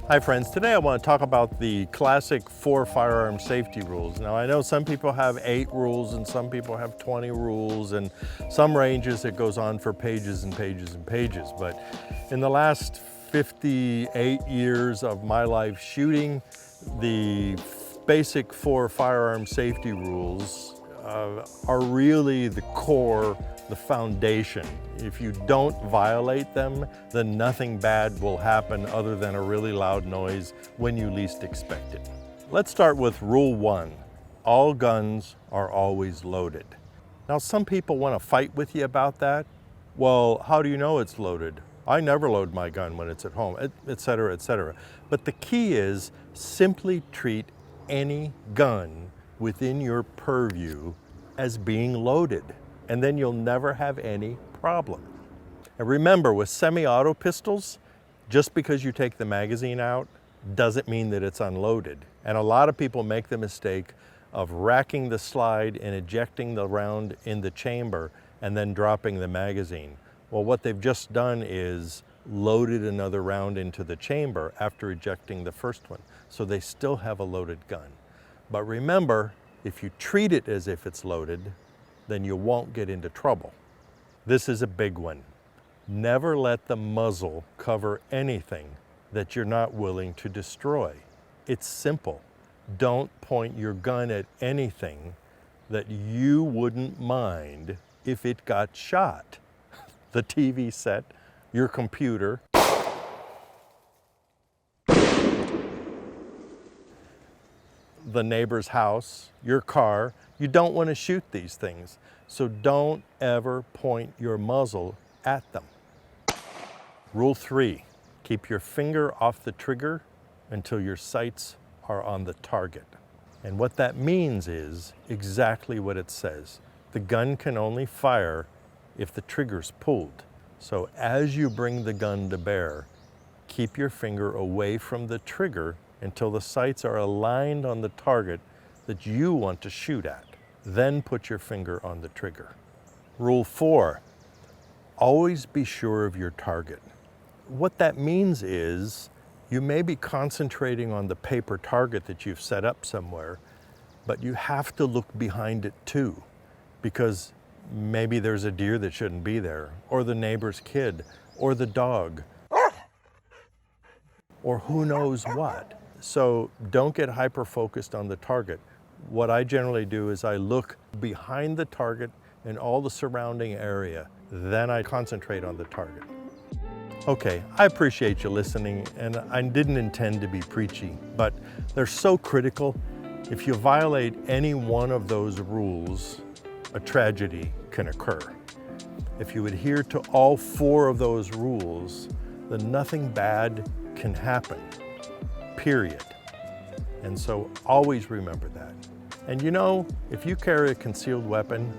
Hi friends, today I want to talk about the classic 4 firearm safety rules. Now I know some people have 8 rules and some people have 20 rules, and some ranges it goes on for pages and pages and pages. But in the last 58 years of my life shooting, the basic 4 firearm safety rules are really the core, the foundation. If you don't violate them, then nothing bad will happen other than a really loud noise when you least expect it. Let's start with rule 1. All guns are always loaded. Now some people want to fight with you about that. Well, how do you know it's loaded? I never load my gun when it's at home, etc., etc. But the key is simply treat any gun within your purview as being loaded, and then you'll never have any problem. And remember, with semi-auto pistols, just because you take the magazine out doesn't mean that it's unloaded. And a lot of people make the mistake of racking the slide and ejecting the round in the chamber and then dropping the magazine. Well, what they've just done is loaded another round into the chamber after ejecting the first one. So they still have a loaded gun. But remember, if you treat it as if it's loaded, then you won't get into trouble. This is a big one. Never let the muzzle cover anything that you're not willing to destroy. It's simple. Don't point your gun at anything that you wouldn't mind if it got shot. The TV set, your computer, the neighbor's house, your car. You don't want to shoot these things. So don't ever point your muzzle at them. Rule 3, keep your finger off the trigger until your sights are on the target. And what that means is exactly what it says. The gun can only fire if the trigger's pulled. So as you bring the gun to bear, keep your finger away from the trigger until the sights are aligned on the target that you want to shoot at. Then put your finger on the trigger. Rule 4, always be sure of your target. What that means is you may be concentrating on the paper target that you've set up somewhere, but you have to look behind it too, because maybe there's a deer that shouldn't be there, or the neighbor's kid, or the dog, or who knows what. So don't get hyper-focused on the target. What I generally do is I look behind the target and all the surrounding area. Then I concentrate on the target. Okay, I appreciate you listening, and I didn't intend to be preachy, but they're so critical. If you violate any one of those rules, a tragedy can occur. If you adhere to all 4 of those rules, then nothing bad can happen. Period. And so always remember that. And you know, if you carry a concealed weapon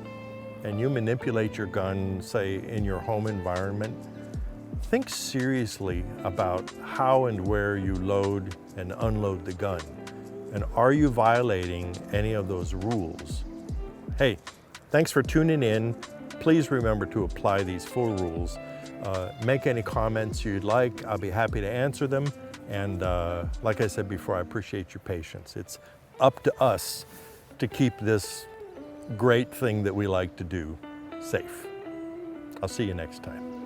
and you manipulate your gun, say in your home environment, think seriously about how and where you load and unload the gun. And are you violating any of those rules? Hey, thanks for tuning in. Please remember to apply these 4 rules. Make any comments you'd like. I'll be happy to answer them. And like I said before, I appreciate your patience. It's up to us to keep this great thing that we like to do safe. I'll see you next time.